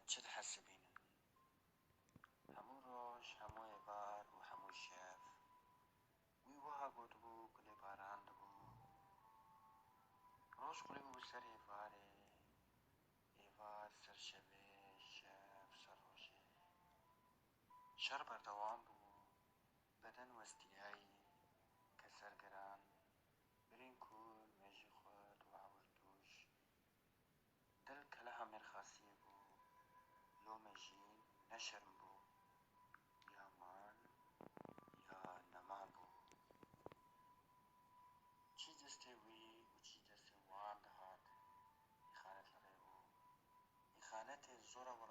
چه حسبینن همو روش همو ایوار و همو شف وی وها گوت بو کلی باراند بو روش کلی بو سر ایواره ایوار سر شبه شف سر روشه شر بردوام بو بدن و استیایی کسر گران برین کول میجی خود و عوردوش دل کلها مرخاصی بو لو مجین نشرم بو یا مان یا نمان بو چی دسته وی و چی دسته وان دهات خانت لغی بو خانت زورا و